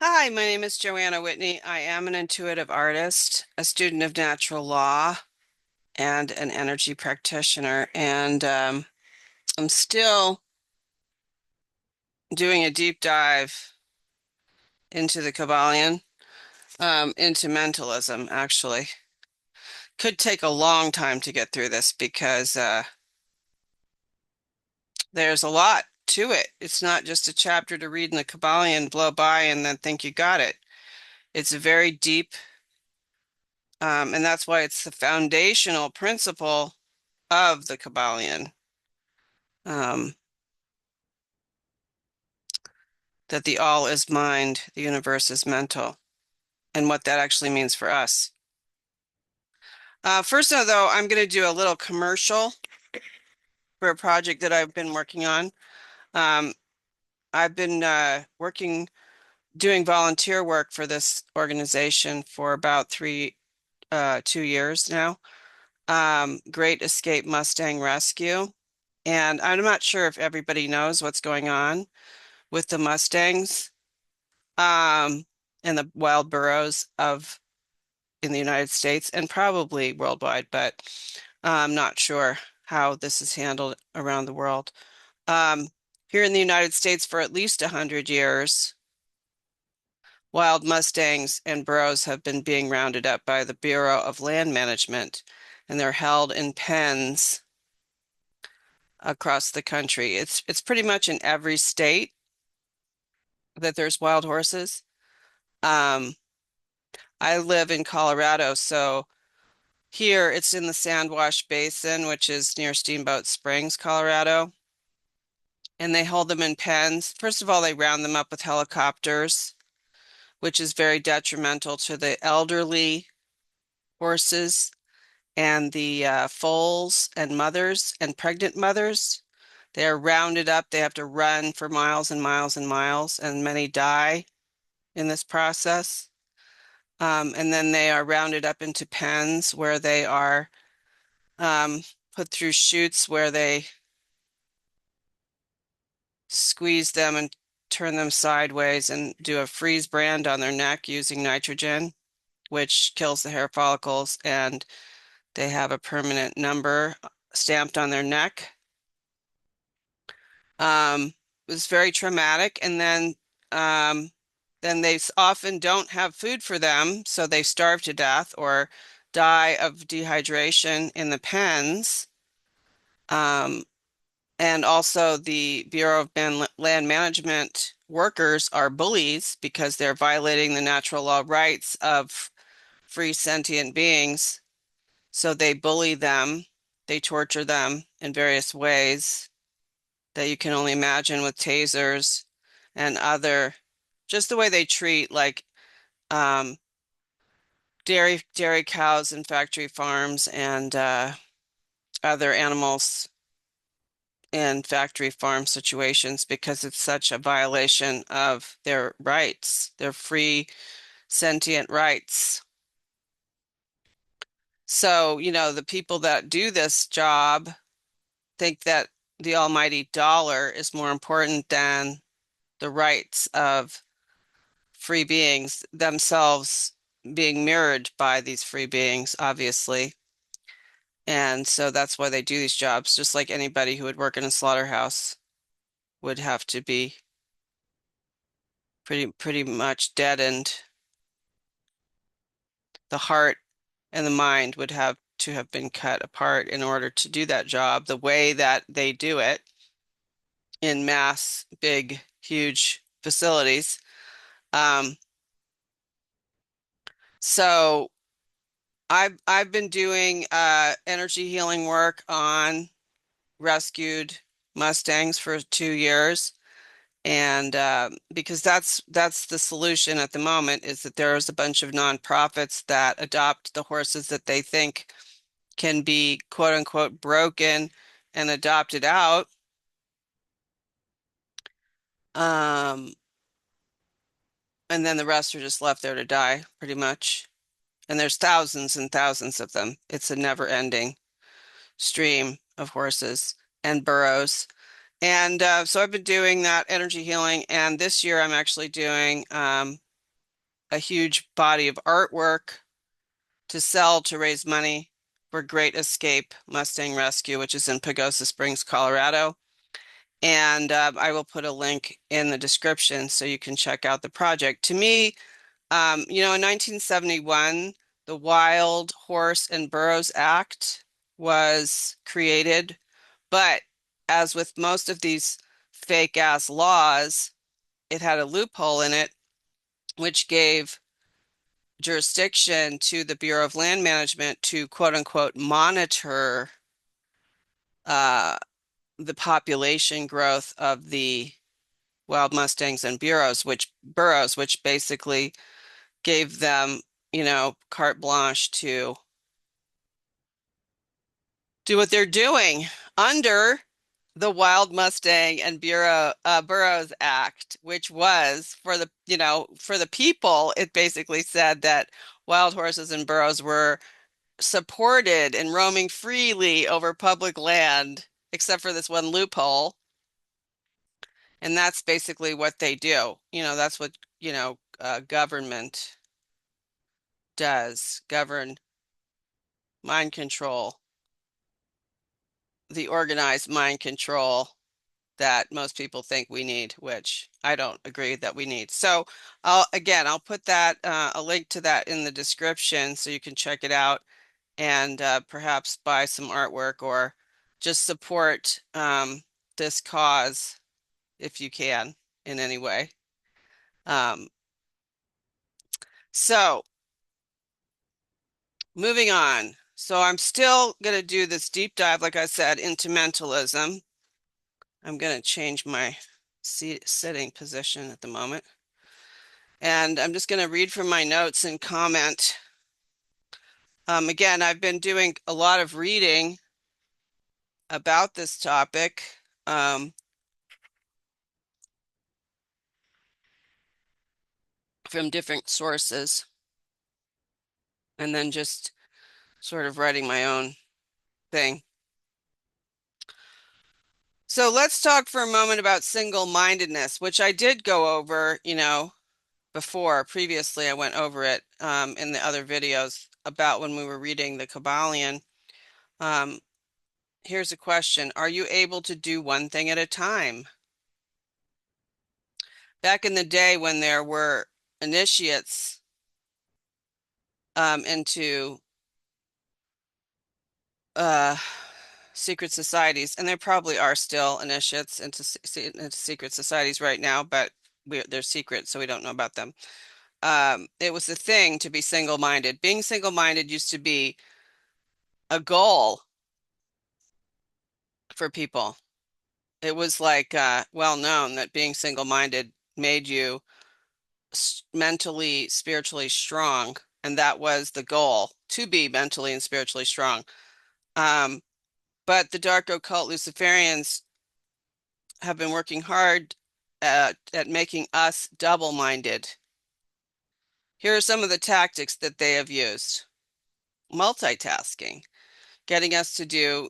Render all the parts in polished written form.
Hi, my name is Joanna Whitney. I am an intuitive artist, a student of natural law, and an energy practitioner. And I'm still doing a deep dive into the Kybalion, into mentalism, actually. Could take a long time to get through this because there's a lot to it. It's not just a chapter to read in the Kybalion, blow by, and then think you got it. It's a very deep, and that's why it's the foundational principle of the Kybalion. Um, that the all is mind, the universe is mental, and what that actually means for us. First, though, I'm going to do a little commercial for a project that I've been working on. Um, I've been doing volunteer work for this organization for about 2 years now. Great Escape Mustang Rescue. And I'm not sure if everybody knows what's going on with the Mustangs, um, and the wild burros of in the United States and probably worldwide, but I'm not sure how this is handled around the world. Um, Here in the United States, for at least 100 years, wild Mustangs and burros have been being rounded up by the Bureau of Land Management, and they're held in pens across the country. It's pretty much in every state that there's wild horses. Um, I live in Colorado, so here it's in the Sandwash Basin, which is near Steamboat Springs, Colorado. And they hold them in pens. First of all, they round them up with helicopters, which is very detrimental to the elderly horses and the foals and mothers and pregnant mothers. They are rounded up. They have to run for miles and miles and miles, and many die in this process. And then they are rounded up into pens where they are um, put through chutes where they squeeze them and turn them sideways and do a freeze brand on their neck using nitrogen, which kills the hair follicles, and they have a permanent number stamped on their neck. It was very traumatic, and then they often don't have food for them, so they starve to death or die of dehydration in the pens. Um, And also, the Bureau of Land Management workers are bullies because they're violating the natural law rights of free sentient beings. So they bully them, they torture them in various ways that you can only imagine with tasers and just the way they treat like um, dairy cows in factory farms and other animals in factory farm situations because it's such a violation of their rights, their free sentient rights. So, the people that do this job think that the almighty dollar is more important than the rights of free beings themselves being mirrored by these free beings, obviously. And so that's why they do these jobs, just like anybody who would work in a slaughterhouse would have to be pretty much deadened. The heart and the mind would have to have been cut apart in order to do that job the way that they do it in mass, big, huge facilities. Um, so I've been doing energy healing work on rescued Mustangs for 2 years. And because that's the solution at the moment is that there's a bunch of nonprofits that adopt the horses that they think can be quote unquote broken and adopted out. Um, and then the rest are just left there to die, pretty much. And there's thousands and thousands of them. It's a never-ending stream of horses and burros. And so I've been doing that energy healing. And this year I'm actually doing a huge body of artwork to sell to raise money for Great Escape Mustang Rescue, which is in Pagosa Springs, Colorado. And I will put a link in the description so you can check out the project. To me, in 1971, the Wild Horse and Burros Act was created, but as with most of these fake ass laws, it had a loophole in it, which gave jurisdiction to the Bureau of Land Management to quote unquote monitor uh, the population growth of the wild mustangs and burros, which basically gave them, carte blanche to do what they're doing under the Wild Mustang and Burros Act, which was for the people. It basically said that wild horses and burros were supported and roaming freely over public land, except for this one loophole. And that's basically what they do. That's what, government does, govern, mind control, the organized mind control that most people think we need, which I don't agree that we need. So I'll put that a link to that in the description so you can check it out and perhaps buy some artwork or just support this cause if you can in any way. Um, so moving on. So I'm still going to do this deep dive, like I said, into mentalism. I'm going to change my sitting position at the moment. And I'm just going to read from my notes and comment. Again, I've been doing a lot of reading about this topic. From different sources, and then just sort of writing my own thing. So let's talk for a moment about single-mindedness, which I did go over, previously. I went over it in the other videos about when we were reading the Kybalion. Here's a question. Are you able to do one thing at a time? Back in the day when there were initiates into secret societies, and there probably are still initiates into secret societies right now, but they're secret, so we don't know about them. It was a thing to be single-minded. Being single-minded used to be a goal for people. It was like well known that being single-minded made you mentally, spiritually strong, and that was the goal, to be mentally and spiritually strong. But the dark occult Luciferians have been working hard at making us double-minded. Here are some of the tactics that they have used. Multitasking, getting us to do,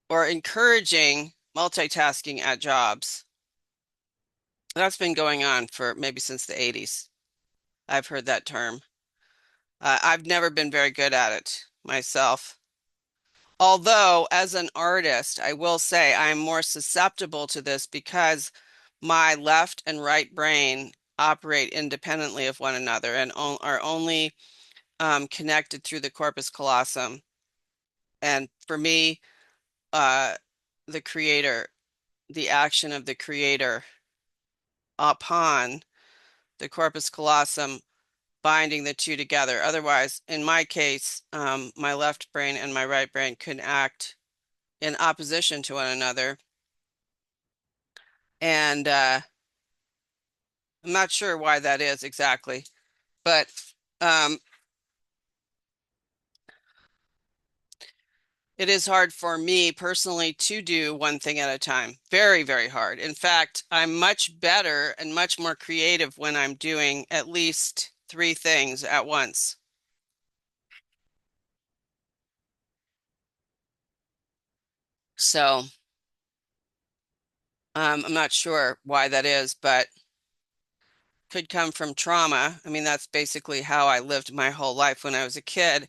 or encouraging multitasking at jobs. That's been going on for maybe since the 80s. I've heard that term. I've never been very good at it myself. Although, as an artist, I will say I'm more susceptible to this because my left and right brain operate independently of one another and are only connected through the corpus callosum. And for me, uh, the creator, the action of the creator upon the corpus callosum binding the two together. Otherwise, in my case, my left brain and my right brain can act in opposition to one another. And I'm not sure why that is exactly, but um, it is hard for me personally to do one thing at a time. Very, very hard. In fact, I'm much better and much more creative when I'm doing at least three things at once. So I'm not sure why that is, but could come from trauma. I mean, that's basically how I lived my whole life when I was a kid.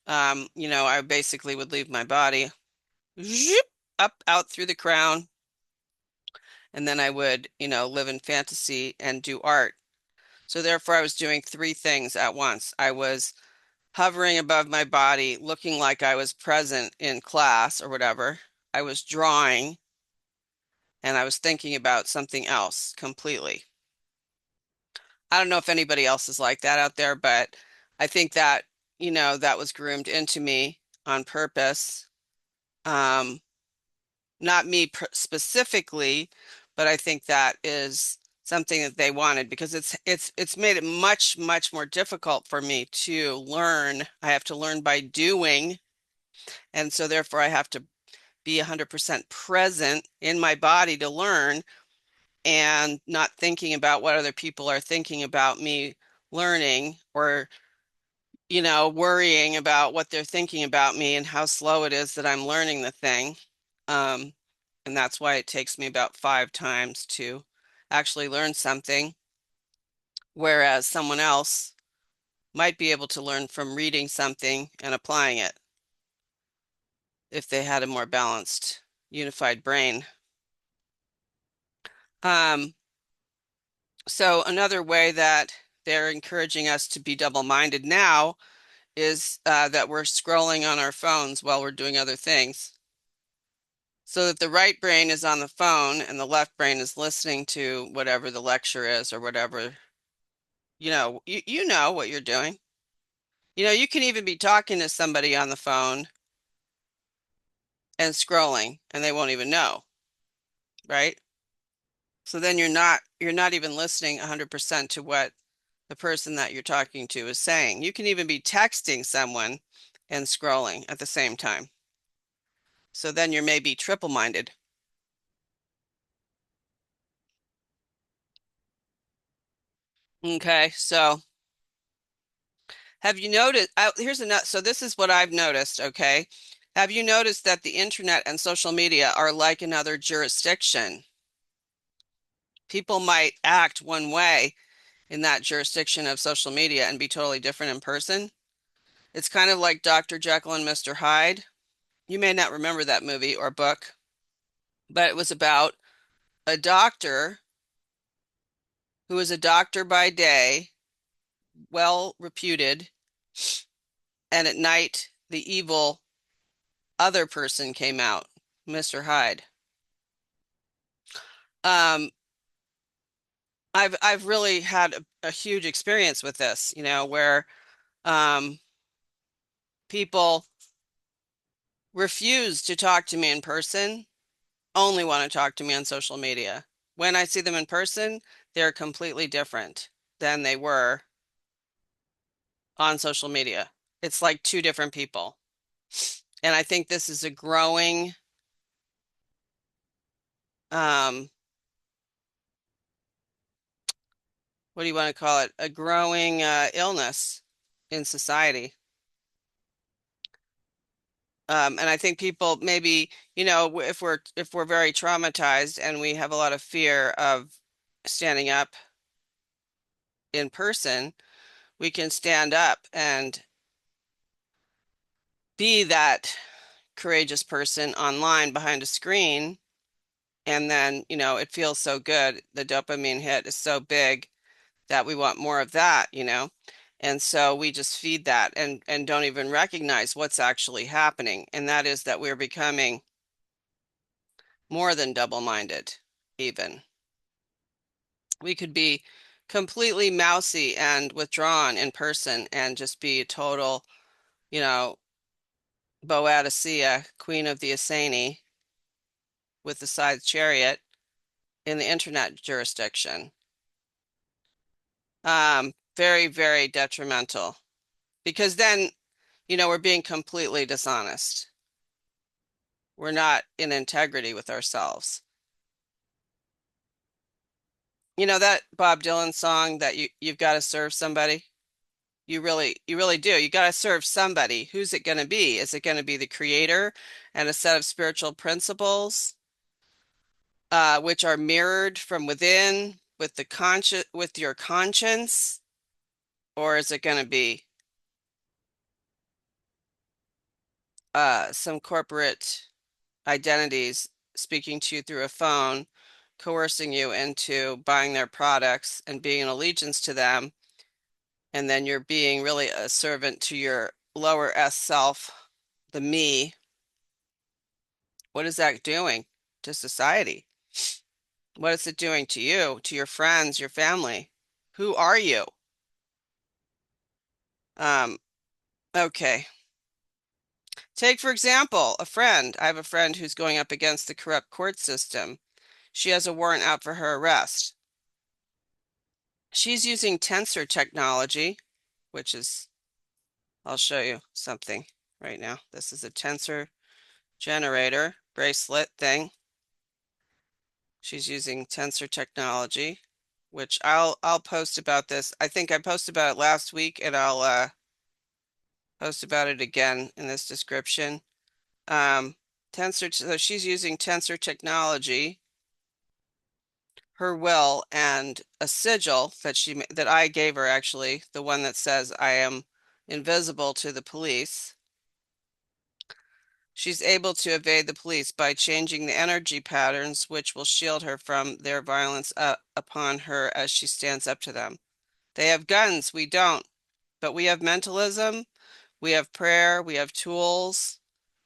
I basically would leave my body zip, up out through the crown, and then I would, live in fantasy and do art. So therefore, I was doing three things at once. I was hovering above my body, looking like I was present in class or whatever. I was drawing, and I was thinking about something else completely. I don't know if anybody else is like that out there, but I think that, that was groomed into me on purpose. Um, Not me specifically, but I think that is something that they wanted because it's made it much, much more difficult for me to learn. I have to learn by doing, and so therefore I have to be 100% present in my body to learn and not thinking about what other people are thinking about me learning or worrying about what they're thinking about me and how slow it is that I'm learning the thing. Um, and that's why it takes me about 5 times to actually learn something, whereas someone else might be able to learn from reading something and applying it if they had a more balanced, unified brain. Um, so another way that they're encouraging us to be double-minded now is that we're scrolling on our phones while we're doing other things. So that the right brain is on the phone and the left brain is listening to whatever the lecture is or whatever. You know what you're doing. You can even be talking to somebody on the phone and scrolling and they won't even know, right? So then you're not even listening 100% to what the person that you're talking to is saying. You can even be texting someone and scrolling at the same time. So then you're maybe triple-minded. Okay, so have you noticed? Here's another. So this is what I've noticed. Okay. Have you noticed that the internet and social media are like another jurisdiction? People might act one way in that jurisdiction of social media and be totally different in person. It's kind of like Dr. Jekyll and Mr. Hyde. You may not remember that movie or book, but it was about a doctor who was a doctor by day, well reputed, and at night the evil other person came out, Mr. Hyde. Um, I've really had a huge experience with this, where um, people refuse to talk to me in person, only want to talk to me on social media. When I see them in person, they're completely different than they were on social media. It's like two different people. And I think this is a growing, um, what do you want to call it? A growing illness in society. And I think people maybe, if we're very traumatized and we have a lot of fear of standing up in person, we can stand up and be that courageous person online behind a screen. And then, it feels so good. The dopamine hit is so big that we want more of that. And so we just feed that and don't even recognize what's actually happening. And that is that we're becoming more than double-minded, even. We could be completely mousy and withdrawn in person and just be a total, you know, Boadicea, Queen of the Iceni with the scythe chariot in the internet jurisdiction. Very, very detrimental because then, we're being completely dishonest. We're not in integrity with ourselves. You know that Bob Dylan song that you've got to serve somebody? You really do. You got to serve somebody. Who's it going to be? Is it going to be the creator and a set of spiritual principles, which are mirrored from within? with the conscious, with your conscience, or is it going to be some corporate identities speaking to you through a phone, coercing you into buying their products and being in allegiance to them, and then you're being really a servant to your lower S self, the me? What is that doing to society? What is it doing to you, to your friends, your family? Who are you? Um, okay. Take, for example, a friend. I have a friend who's going up against the corrupt court system. She has a warrant out for her arrest. She's using tensor technology, which is, I'll show you something right now. This is a tensor generator bracelet thing. She's using tensor technology, which I'll post about this. I think I posted about it last week, and I'll post about it again in this description. So she's using tensor technology, her will, and a sigil that I gave her, actually, the one that says I am invisible to the police. She's able to evade the police by changing the energy patterns, which will shield her from their violence upon her as she stands up to them. They have guns, we don't, but we have mentalism, we have prayer, we have tools,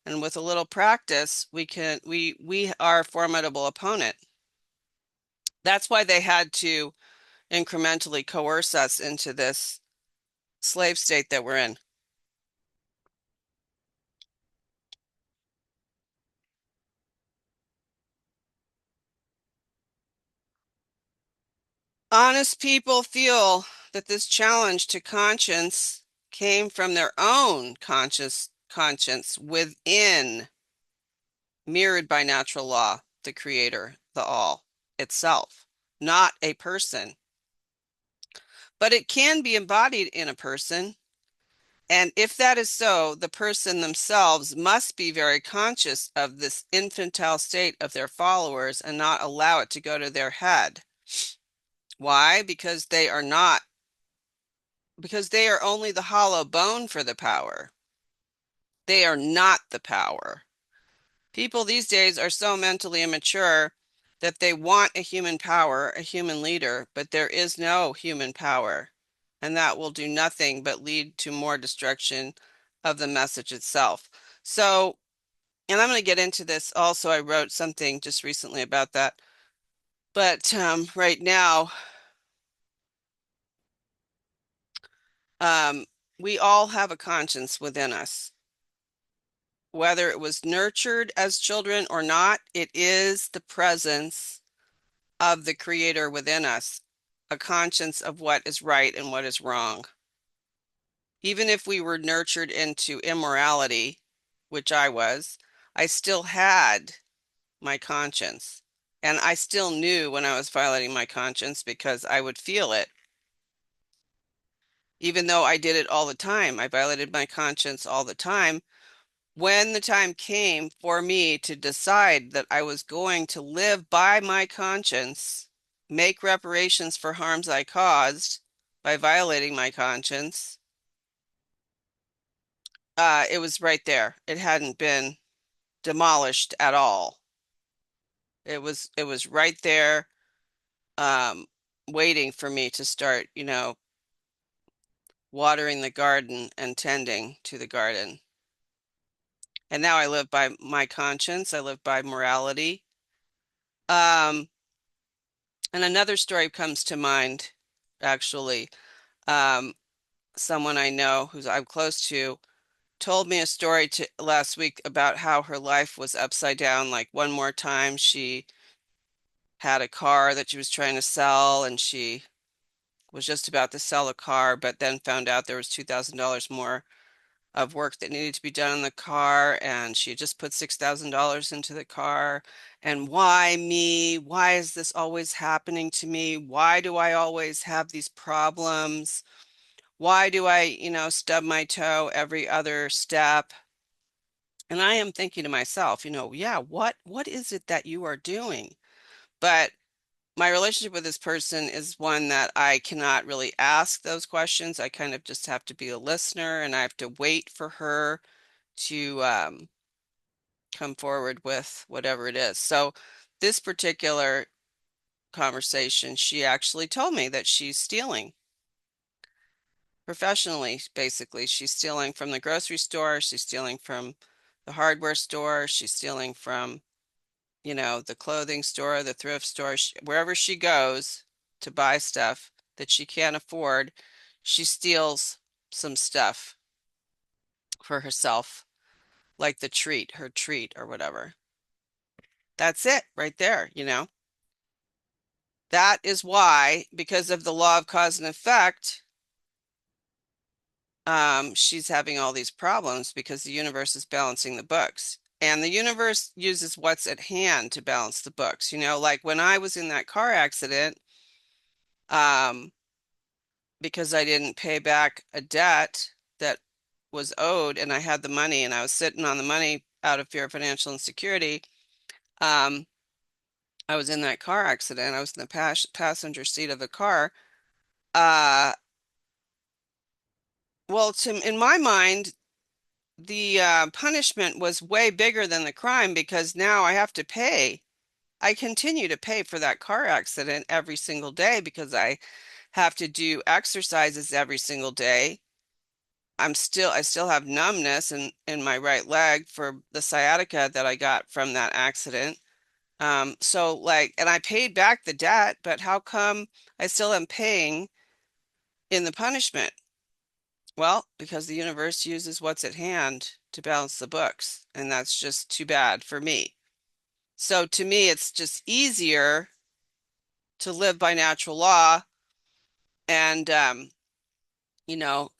and with a little practice, we are a formidable opponent. That's why they had to incrementally coerce us into this slave state that we're in. Honest people feel that this challenge to conscience came from their own conscience within, mirrored by natural law, the creator, the all itself, not a person. But it can be embodied in a person. And if that is so, the person themselves must be very conscious of this infantile state of their followers and not allow it to go to their head. Why? Because they are only the hollow bone for the power. They are not the power. People these days are so mentally immature that they want a human power, a human leader, but there is no human power. And that will do nothing but lead to more destruction of the message itself. So, and I'm going to get into this also. I wrote something just recently about that. But right now, um, we all have a conscience within us. Whether it was nurtured as children or not, it is the presence of the creator within us, a conscience of what is right and what is wrong. Even if we were nurtured into immorality, which I still had my conscience. And I still knew when I was violating my conscience because I would feel it. Even though I did it all the time, I violated my conscience all the time. When the time came for me to decide that I was going to live by my conscience, make reparations for harms I caused by violating my conscience, it was right there. It hadn't been demolished at all. It was right there, um, waiting for me to start, watering the garden and tending to the garden. And now I live by my conscience. I live by morality. Um, and another story comes to mind, actually. Um, Someone I know who's I'm close to told me a story last week about how her life was upside down. Like one more time, she had a car that she was trying to sell, and she was just about to sell a car, but then found out there was $2,000 more of work that needed to be done in the car, and she had just put $6,000 into the car. And why me? Why is this always happening to me? Why do I always have these problems? Why do I, stub my toe every other step? And I am thinking to myself, yeah, what is it that you are doing? But my relationship with this person is one that I cannot really ask those questions. I kind of just have to be a listener, and I have to wait for her to come forward with whatever it is. So this particular conversation, she actually told me that she's stealing professionally, basically. She's stealing from the grocery store, she's stealing from the hardware store, she's stealing from, the clothing store, the thrift store, wherever she goes to buy stuff that she can't afford, she steals some stuff for herself, like her treat or whatever. That's it right there. That is why, because of the law of cause and effect, she's having all these problems because the universe is balancing the books. And the universe uses what's at hand to balance the books. Like when I was in that car accident, um, because I didn't pay back a debt that was owed, and I had the money and I was sitting on the money out of fear of financial insecurity. Um, I was in that car accident. I was in the passenger seat of the car. Uh, well, in my mind, the punishment was way bigger than the crime because now I have to pay. I continue to pay for that car accident every single day because I have to do exercises every single day. I still have numbness in my right leg for the sciatica that I got from that accident. So like, and I paid back the debt, but how come I still am paying in the punishment? Well, because the universe uses what's at hand to balance the books, and that's just too bad for me. So to me, it's just easier to live by natural law and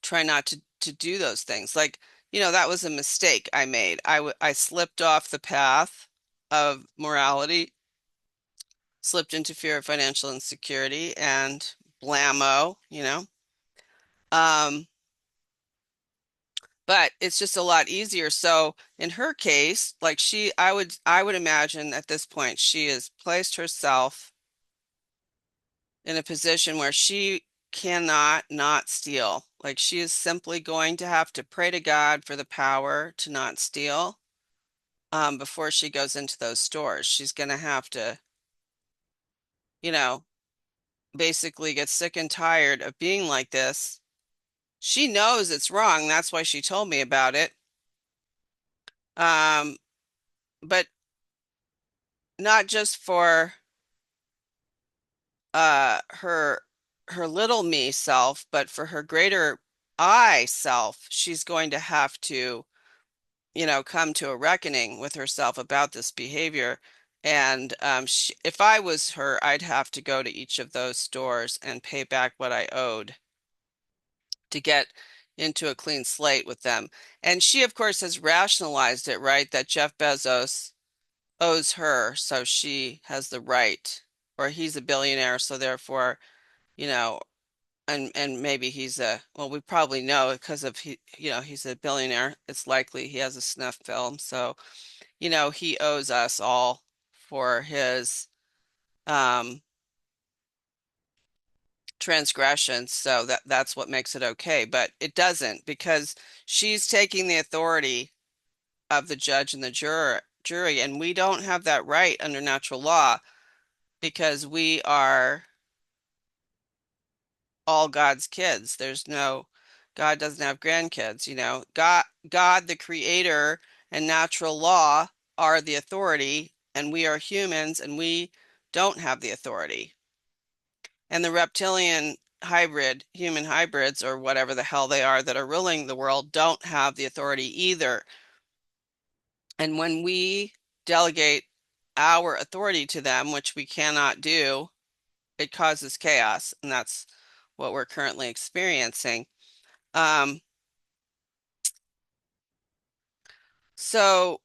try not to do those things. Like, that was a mistake I made. I slipped off the path of morality, slipped into fear of financial insecurity and blammo. Um, but it's just a lot easier. So in her case, like I would imagine at this point she has placed herself in a position where she cannot not steal. Like she is simply going to have to pray to God for the power to not steal before she goes into those stores. She's going to have to, you know, basically get sick and tired of being like this. She knows it's wrong. That's why she told me about it. Um, but not just for her little me self, but for her greater I self, she's going to have to, come to a reckoning with herself about this behavior. And if I was her, I'd have to go to each of those stores and pay back what I owed to get into a clean slate with them. And she, of course, has rationalized it, right? That Jeff Bezos owes her, so she has the right, or he's a billionaire, so therefore, you know, and maybe well, we probably know because of he's a billionaire. It's likely he has a snuff film, so he owes us all for his um transgressions. So that's what makes it okay, but it doesn't because she's taking the authority of the judge and the jury, and we don't have that right under natural law because we are all God's kids. God doesn't have grandkids. God, the creator and natural law are the authority, and we are humans and we don't have the authority. And the reptilian human hybrids, or whatever the hell they are that are ruling the world, don't have the authority either. And when we delegate our authority to them, which we cannot do, it causes chaos, and that's what we're currently experiencing. Um, so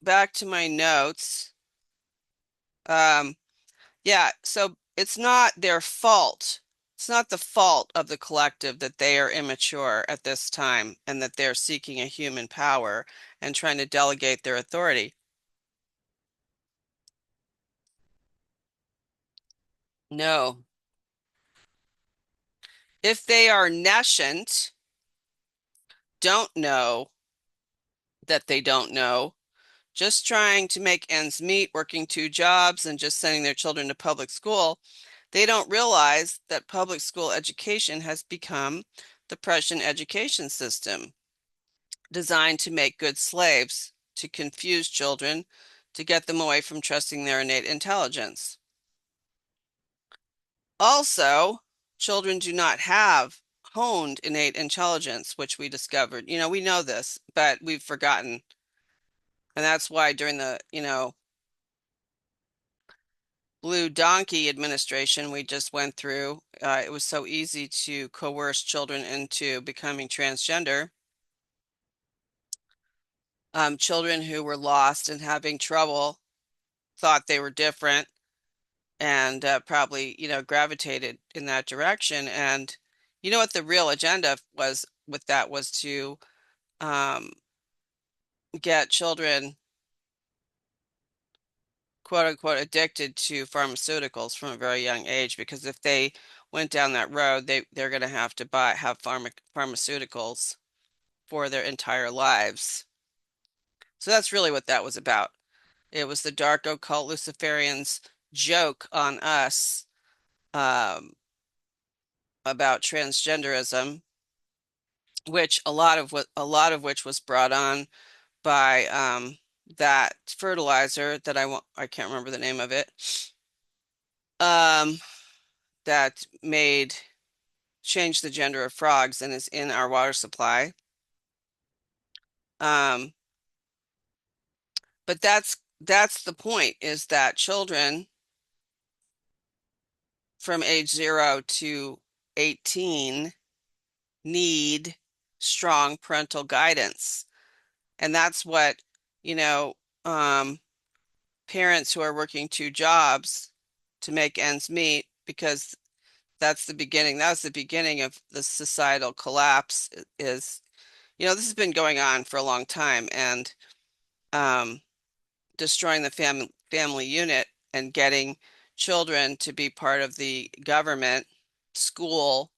back to my notes. Um, yeah, so it's not their fault. It's not the fault of the collective that they are immature at this time and that they're seeking a human power and trying to delegate their authority. No. If they are nescient, don't know that they don't know, just trying to make ends meet, working two jobs, and just sending their children to public school, they don't realize that public school education has become the Prussian education system, designed to make good slaves, to confuse children, to get them away from trusting their innate intelligence. Also, children do not have honed innate intelligence, which we discovered. We know this, but we've forgotten. And that's why during the, Blue Donkey administration we just went through, it was so easy to coerce children into becoming transgender. Children who were lost and having trouble thought they were different and probably, gravitated in that direction. And you know what the real agenda was with that was to um, get children, quote unquote, addicted to pharmaceuticals from a very young age, because if they went down that road, they're going to have to have pharmaceuticals for their entire lives. So that's really what that was about. It was the dark occult Luciferians' joke on us, um, about transgenderism, which a lot of which was brought on by that fertilizer that I can't remember the name of it, um, that made changed the gender of frogs and is in our water supply. Um, but that's the point, is that children from age 0 to 18 need strong parental guidance. And that's what, you know, um, parents who are working two jobs to make ends meet, because that's the beginning. That was the beginning of the societal collapse is, this has been going on for a long time, and um, destroying the family unit and getting children to be part of the government school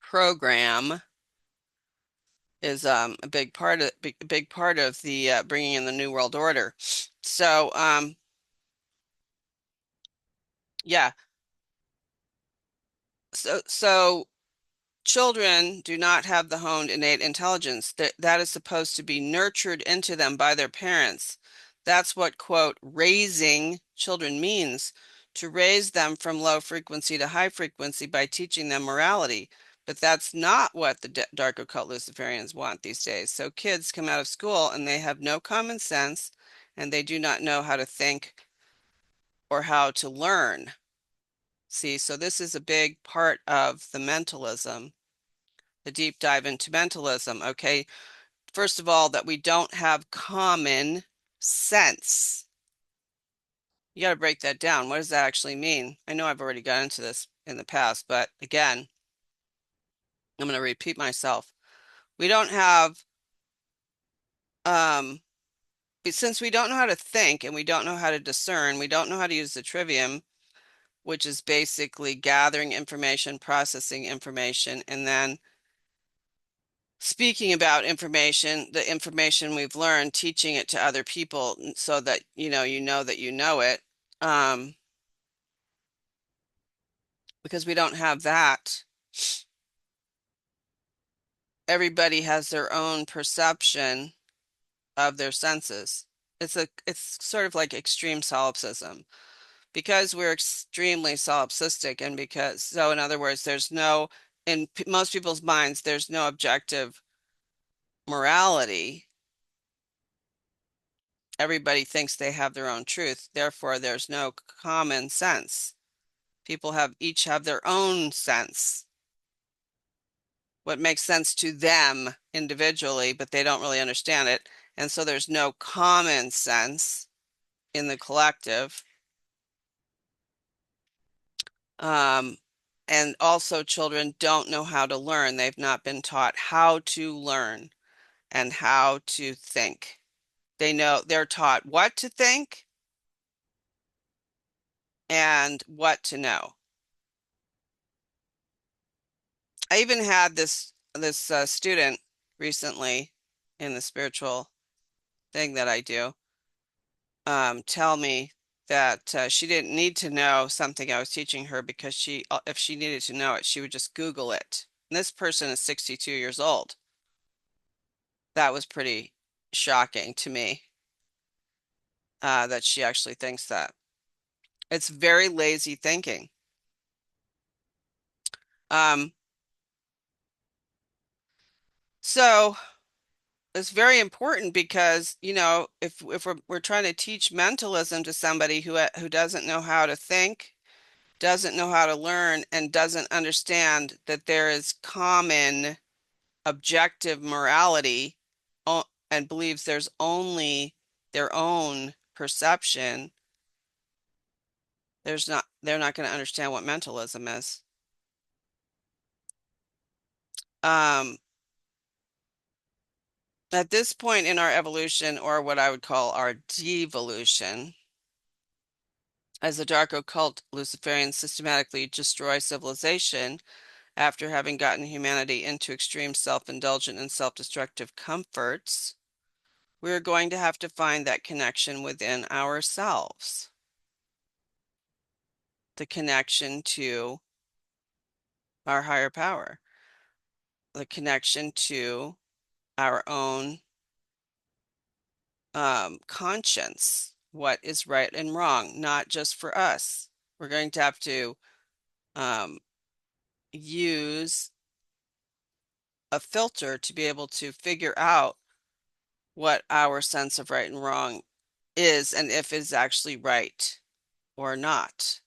program is a big part of the bringing in the New World Order. So yeah, so children do not have the honed innate intelligence that is supposed to be nurtured into them by their parents. That's what, quote, raising children means, to raise them from low frequency to high frequency by teaching them morality. But that's not what the dark occult Luciferians want these days. So kids come out of school and they have no common sense, and they do not know how to think or how to learn. See, so this is a big part of the mentalism, the deep dive into mentalism. Okay, first of all, that we don't have common sense. You got to break that down. What does that actually mean? I know I've already got into this in the past, but again, I'm going to repeat myself. We don't have, um, since we don't know how to think and we don't know how to discern, we don't know how to use the trivium, which is basically gathering information, processing information, and then speaking about information, the information we've learned, teaching it to other people so that that you know it. Um, because we don't have that. Everybody has their own perception of their senses. It's sort of like extreme solipsism. Because we're extremely solipsistic, and in other words, in most people's minds, there's no objective morality. Everybody thinks they have their own truth. Therefore, there's no common sense. People each have their own sense, what makes sense to them individually, but they don't really understand it. And so there's no common sense in the collective. Um, and also, children don't know how to learn. They've not been taught how to learn and how to think. They're taught what to think and what to know. I even had this student recently in the spiritual thing that I do tell me that she didn't need to know something I was teaching her because if she needed to know it, she would just Google it. And this person is 62 years old. That was pretty shocking to me that she actually thinks that. It's very lazy thinking. Um, so it's very important because, if we're trying to teach mentalism to somebody who doesn't know how to think, doesn't know how to learn, and doesn't understand that there is common objective morality and believes there's only their own perception, they're not going to understand what mentalism is. Um, at this point in our evolution, or what I would call our devolution, as the dark occult Luciferians systematically destroy civilization after having gotten humanity into extreme self-indulgent and self-destructive comforts, we're going to have to find that connection within ourselves, the connection to our higher power, the connection to our own conscience, what is right and wrong, not just for us. We're going to have to um, use a filter to be able to figure out what our sense of right and wrong is and if it's actually right or not.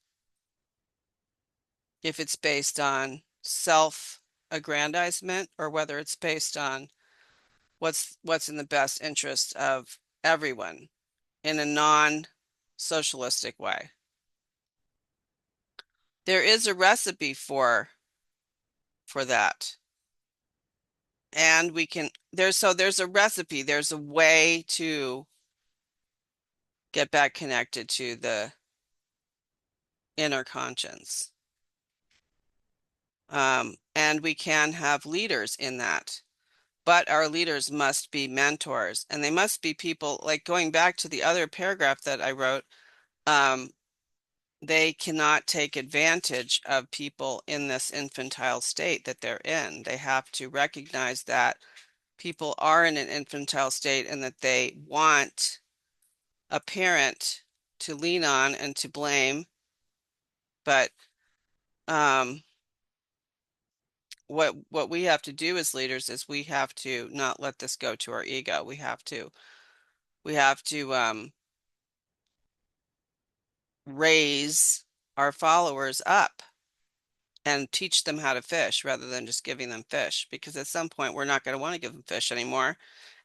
If it's based on self-aggrandizement or whether it's based on what's in the best interest of everyone in a non-socialistic way. There is a recipe for that. And we can there's a recipe, there's a way to get back connected to the inner conscience. And we can have leaders in that. But our leaders must be mentors, and they must be people, like going back to the other paragraph that I wrote, um, they cannot take advantage of people in this infantile state that they're in. They have to recognize that people are in an infantile state and that they want a parent to lean on and to blame. But um, what we have to do as leaders is we have to not let this go to our ego. We have to raise our followers up and teach them how to fish rather than just giving them fish, because at some point we're not going to want to give them fish anymore,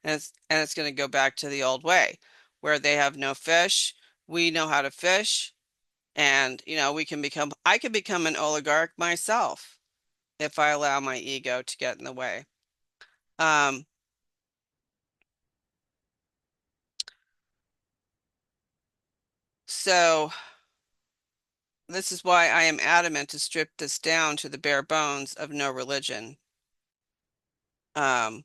and it's going to go back to the old way where they have no fish. We know how to fish, and I can become an oligarch myself if I allow my ego to get in the way. Um, so this is why I am adamant to strip this down to the bare bones of no religion. Um,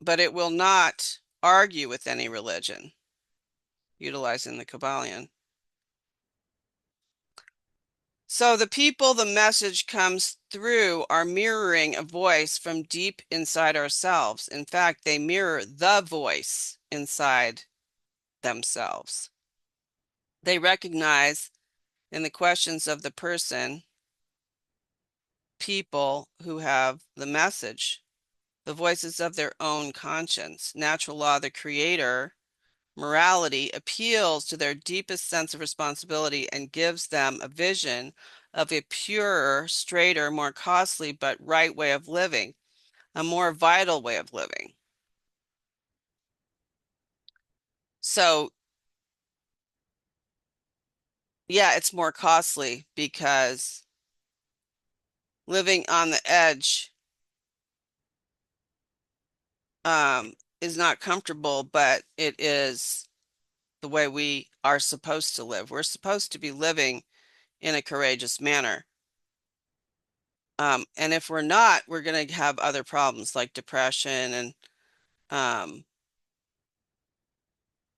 but it will not argue with any religion utilizing the Kybalion. So the people the message comes through are mirroring a voice from deep inside ourselves. In fact, they mirror the voice inside themselves. They recognize in the questions of the people who have the message, the voices of their own conscience. Natural law, the creator, morality appeals to their deepest sense of responsibility and gives them a vision of a purer, straighter, more costly, but right way of living, a more vital way of living. So, yeah, it's more costly because living on the edge is not comfortable, but it is the way we are supposed to live. We're supposed to be living in a courageous manner. And if we're not, we're going to have other problems like depression and um,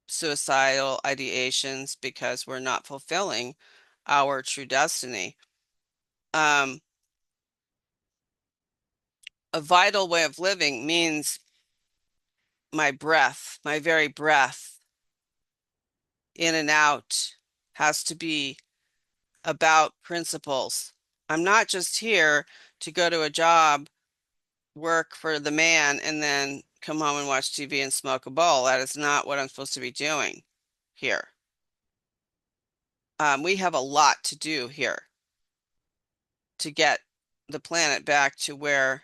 suicidal ideations because we're not fulfilling our true destiny. Um, a vital way of living means my breath, my very breath, in and out, has to be about principles. I'm not just here to go to a job, work for the man, and then come home and watch TV and smoke a bowl. That is not what I'm supposed to be doing here. We have a lot to do here to get the planet back to where,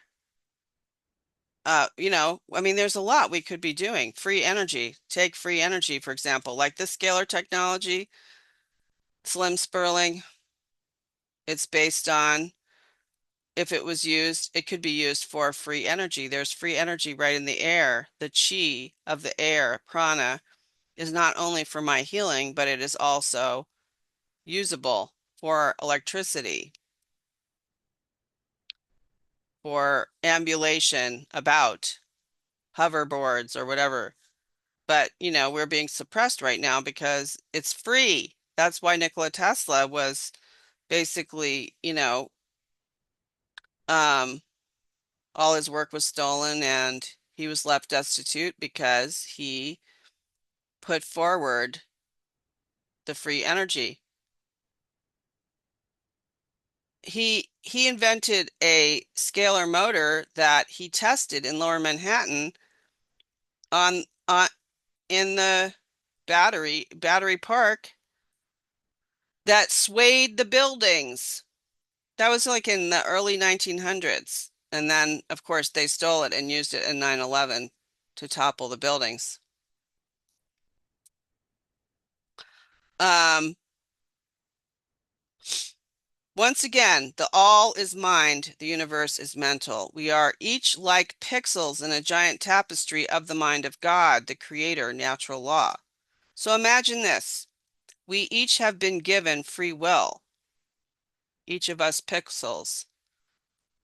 I mean, there's a lot we could be doing. Free energy. Take free energy, for example, like this scalar technology, slim spurling. It's based on, if it was used, it could be used for free energy. There's free energy right in the air. The chi of the air, prana, is not only for my healing, but it is also usable for electricity, for ambulation about hoverboards or whatever. But, we're being suppressed right now because it's free. That's why Nikola Tesla was basically, um, all his work was stolen and he was left destitute because he put forward the free energy. He invented a scalar motor that he tested in Lower Manhattan on in the battery park that swayed the buildings. That was like in the early 1900s. And then, of course, they stole it and used it in 9/11 to topple the buildings. Um, Once again, the all is mind, the universe is mental. We are each like pixels in a giant tapestry of the mind of God, the creator, natural law. So imagine this. We each have been given free will, each of us pixels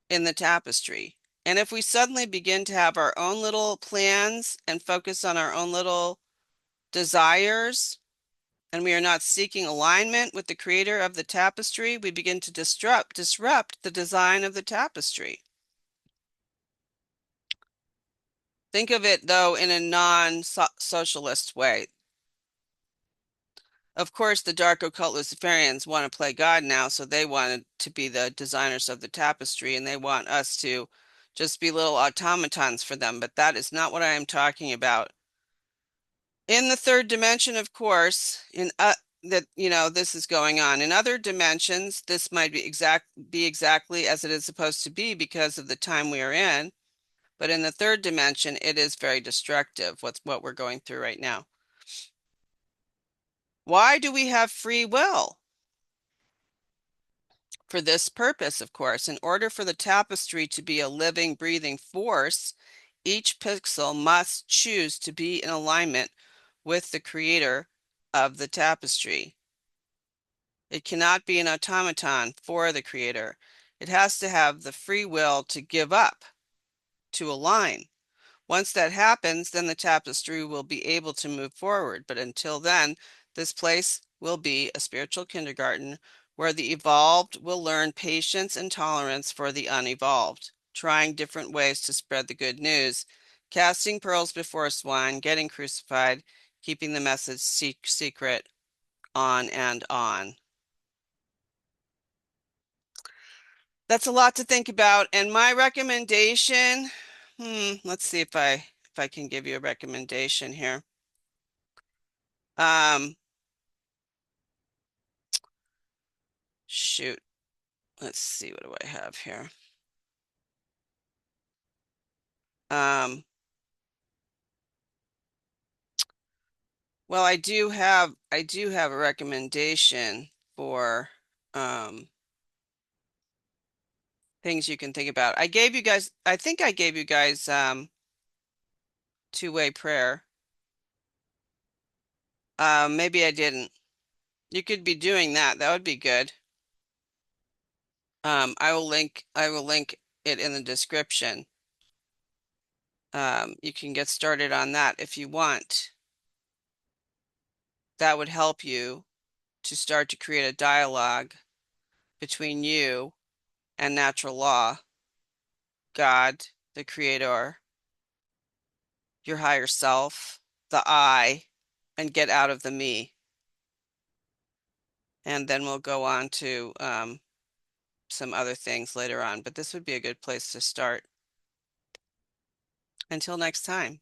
in the tapestry. And if we suddenly begin to have our own little plans and focus on our own little desires, and we are not seeking alignment with the creator of the tapestry, we begin to disrupt the design of the tapestry. Think of it, though, in a non-socialist way. Of course, the dark occult Luciferians want to play God now, so they wanted to be the designers of the tapestry, and they want us to just be little automatons for them, but that is not what I am talking about. In the third dimension, of course, this is going on. In other dimensions, this might be exactly as it is supposed to be because of the time we are in. But in the third dimension, it is very destructive, what we're going through right now. Why do we have free will? For this purpose, of course. In order for the tapestry to be a living, breathing force, each pixel must choose to be in alignment with the creator of the tapestry. It cannot be an automaton for the creator. It has to have the free will to give up, to align. Once that happens, then the tapestry will be able to move forward. But until then, this place will be a spiritual kindergarten where the evolved will learn patience and tolerance for the unevolved, trying different ways to spread the good news, casting pearls before swine, getting crucified, keeping the message secret, on and on. That's a lot to think about. And my recommendation, let's see if I can give you a recommendation here. Um, Shoot. Let's see, what do I have here? Well, I do have a recommendation for things you can think about. I think I gave you guys two-way prayer. Maybe I didn't. You could be doing that. That would be good. I will link it in the description. You can get started on that if you want. That would help you to start to create a dialogue between you and natural law, God, the creator, your higher self, the I, and get out of the me. And then we'll go on to some other things later on, but this would be a good place to start. Until next time.